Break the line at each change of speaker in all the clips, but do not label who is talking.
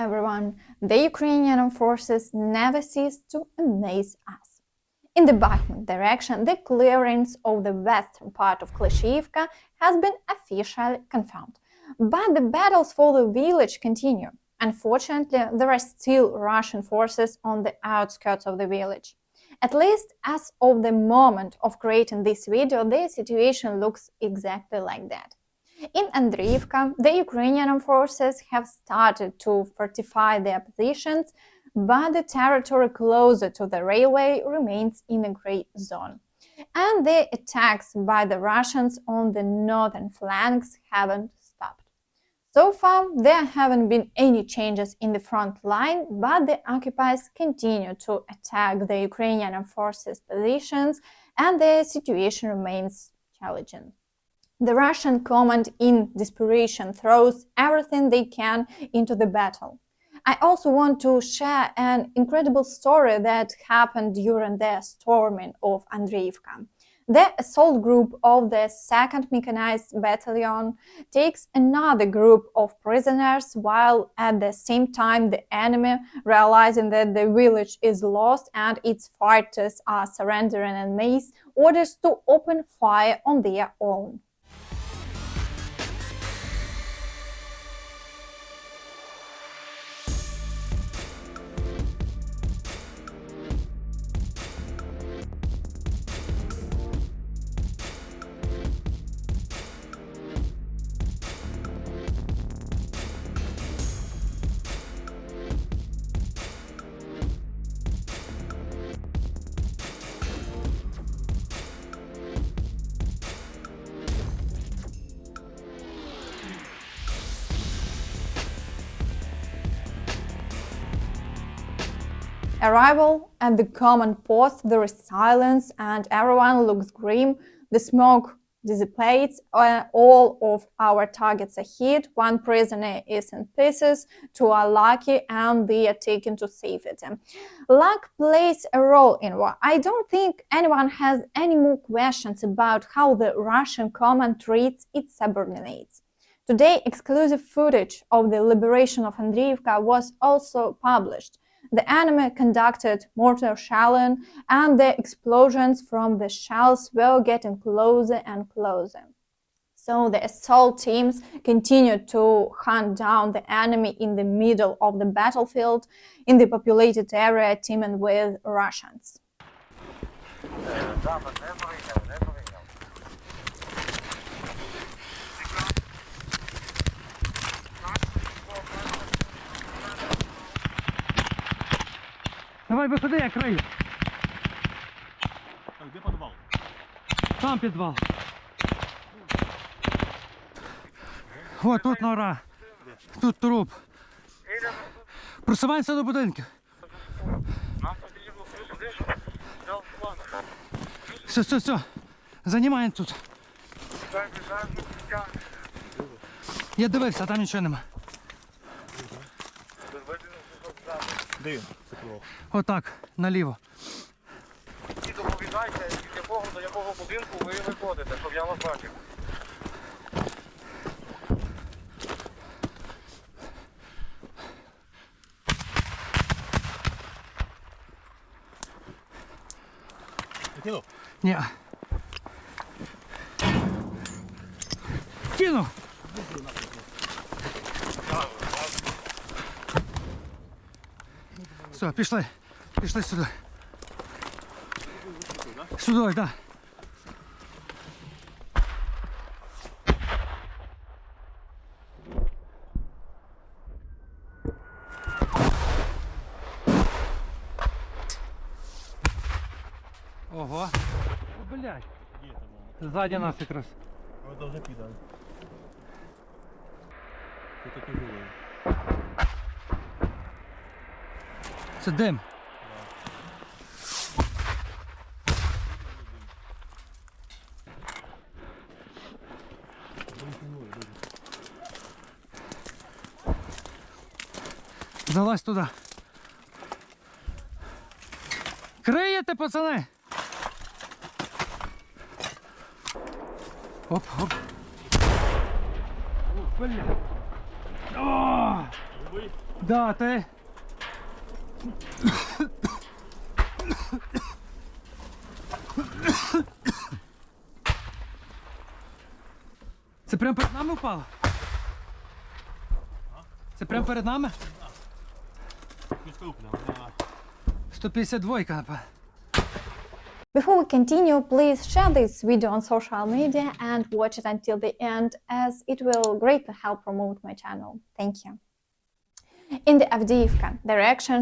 everyone! The Ukrainian forces never cease to amaze us. In the Bakhmut direction, the clearance of the western part of Klishchiivka has been officially confirmed. But the battles for the village continue. Unfortunately, there are still Russian forces on the outskirts of the village. At least as of the moment of creating this video, the situation looks exactly like that. In Avdiivka, the Ukrainian forces have started to fortify their positions, but the territory closer to the railway remains in a grey zone. And the attacks by the Russians on the northern flanks haven't stopped. So far, there haven't been any changes in the front line, but the occupiers continue to attack the Ukrainian forces' positions, and the situation remains challenging. The Russian command in desperation throws everything they can into the battle. I also want to share an incredible story that happened during the storming of Avdiivka. The assault group of the 2nd Mechanized Battalion takes another group of prisoners, while at the same time the enemy, realizing that the village is lost and its fighters are surrendering en masse, orders to open fire on their own. Arrival at the command post, there is silence and everyone looks grim. The smoke dissipates, all of our targets are hit, one prisoner is in pieces, two are lucky and they are taken to safety. Luck plays a role in war. I don't think anyone has any more questions about how the Russian command treats its subordinates. Today, exclusive footage of the liberation of Avdiivka was also published. The enemy conducted mortar shelling, and the explosions from the shells were getting closer and closer. So the assault teams continued to hunt down the enemy in the middle of the battlefield, in the populated area teeming with Russians.
Давай виходи, я крию.
Так, де підвал?
Там підвал. О, тут нора. Тут труп. Просуваємося до будинків. Все. Займаємо тут. Я дивився, там нічого нема.
Де він?
Отак, наліво.
І доповідайте, до якого будинку ви виходите, щоб я вас бачив. Кинув?
Ні. Кинув. Все, пішли. Пішли сюди. Сюди, так. Да. Ого. О, блядь. Сзади нас якраз.
Ви должны кидати. Це такі живі.
Це дим. Залазь туди. Криєте, пацани? Оп. О, бля. О! Да, ти. Це прямо перед нами впало? Це прямо перед нами? 152, напевно.
Before we continue, please share this video on social media and watch it until the end, as it will greatly help promote my channel. Thank you. In the Avdiivka direction,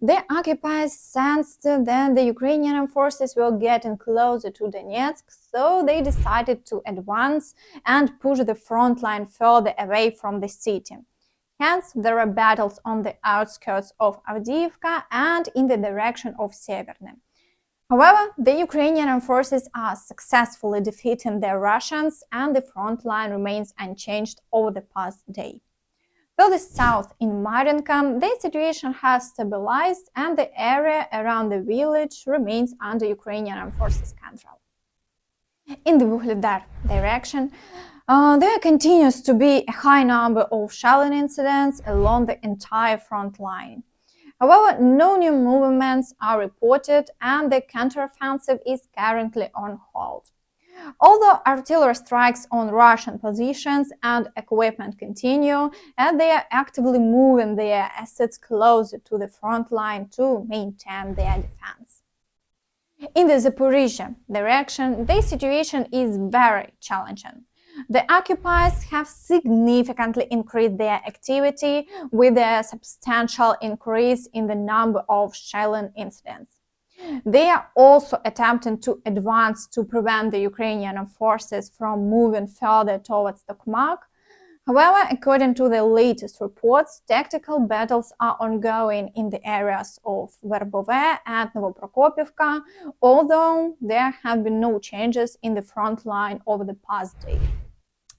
the occupiers sensed that the Ukrainian forces were getting closer to Donetsk, so they decided to advance and push the front line further away from the city. Hence, there are battles on the outskirts of Avdiivka and in the direction of Severne. However, the Ukrainian forces are successfully defeating the Russians, and the front line remains unchanged over the past day. Further south in Marinka, the situation has stabilized and the area around the village remains under Ukrainian forces' control. In the Vuhledar direction, there continues to be a high number of shelling incidents along the entire front line. However, no new movements are reported and the counteroffensive is currently on hold. Although artillery strikes on Russian positions and equipment continue, and they are actively moving their assets closer to the front line to maintain their defense. In the Zaporizhzhia direction, the situation is very challenging. The occupiers have significantly increased their activity with a substantial increase in the number of shelling incidents. They are also attempting to advance to prevent the Ukrainian forces from moving further towards Tokmak. However, according to the latest reports, tactical battles are ongoing in the areas of Verbove and Novoprokopivka, although there have been no changes in the front line over the past day.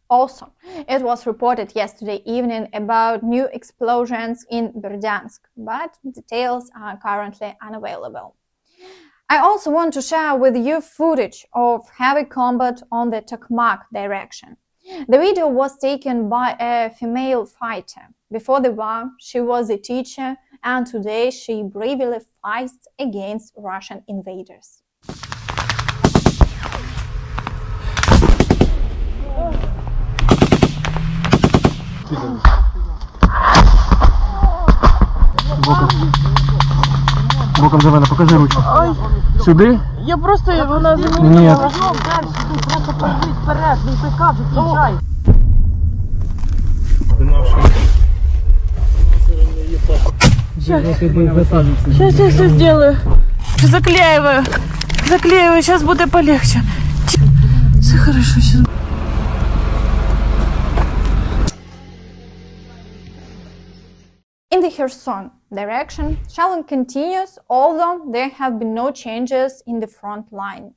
Also, it was reported yesterday evening about new explosions in Berdyansk, but details are currently unavailable. I also want to share with you footage of heavy combat on the Tokmak direction. The video was taken by a female fighter. Before the war, she was a teacher, and today she bravely fights against Russian invaders.
Боком за мене, покажи ручку. Сюди?
Я просто вона
Ні.
просто повернись вперед, не пикав, включай. Сейчас сделаю. Заклеиваю. Сейчас будет полегче. Все хорошо, сейчас.
In the Kherson direction, shelling continues, although there have been no changes in the front line.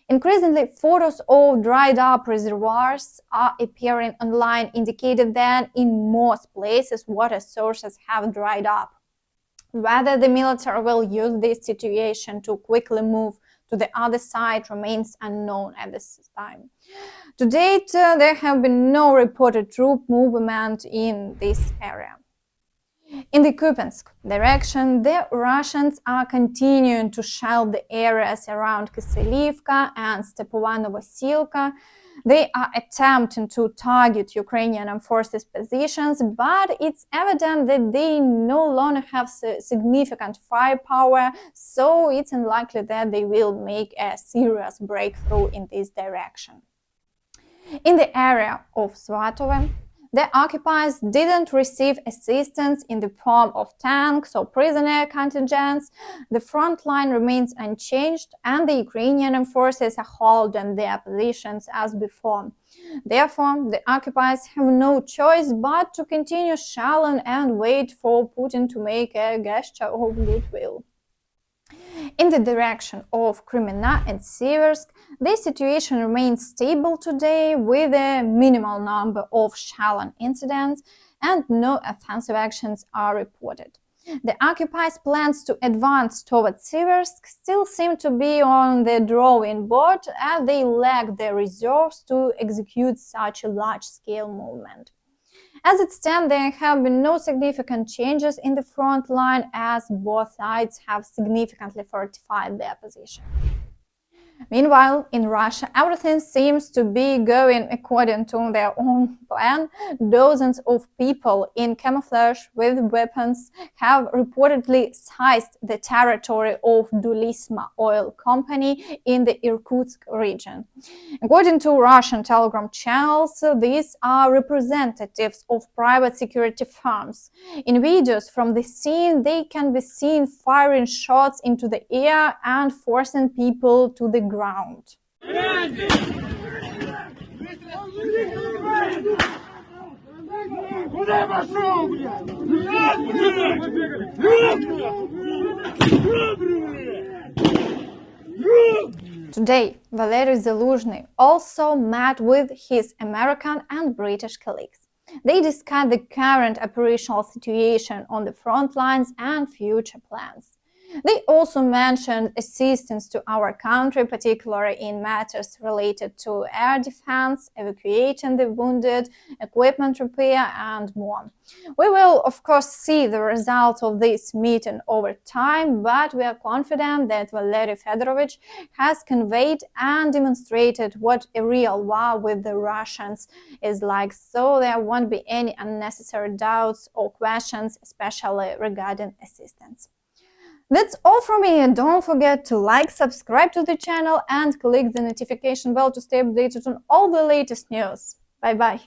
Increasingly, photos of dried-up reservoirs are appearing online, indicating that in most places water sources have dried up. Whether the military will use this situation to quickly move to the other side remains unknown at this time. To date, there have been no reported troop movement in this area. In the Kupiansk direction, the Russians are continuing to shell the areas around Kyselivka and Stepova Novosilka. They are attempting to target Ukrainian forces' positions, but it's evident that they no longer have significant firepower, so it's unlikely that they will make a serious breakthrough in this direction. In the area of Svatove, the occupiers didn't receive assistance in the form of tanks or prisoner contingents. The front line remains unchanged and the Ukrainian forces are holding their positions as before. Therefore, the occupiers have no choice but to continue shelling and wait for Putin to make a gesture of goodwill. In the direction of Krymina and Siversk, the situation remains stable today with a minimal number of shelling incidents and no offensive actions are reported. The occupiers' plans to advance towards Siversk still seem to be on the drawing board as they lack the resources to execute such a large-scale movement. As it stands, there have been no significant changes in the front line as both sides have significantly fortified their position. Meanwhile, in Russia, everything seems to be going according to their own plan. Dozens of people in camouflage with weapons have reportedly seized the territory of Dulisma oil company in the Irkutsk region. According to Russian Telegram channels, these are representatives of private security firms. In videos from the scene, they can be seen firing shots into the air and forcing people to the ground. Today, Valery Zaluzhny also met with his American and British colleagues. They discussed the current operational situation on the front lines and future plans. They also mentioned assistance to our country, particularly in matters related to air defense, evacuating the wounded, equipment repair, and more. We will, of course, see the results of this meeting over time, but we are confident that Valery Fedorovich has conveyed and demonstrated what a real war with the Russians is like, so there won't be any unnecessary doubts or questions, especially regarding assistance. That's all from me. Don't forget to like, subscribe to the channel and click the notification bell to stay updated on all the latest news. Bye-bye.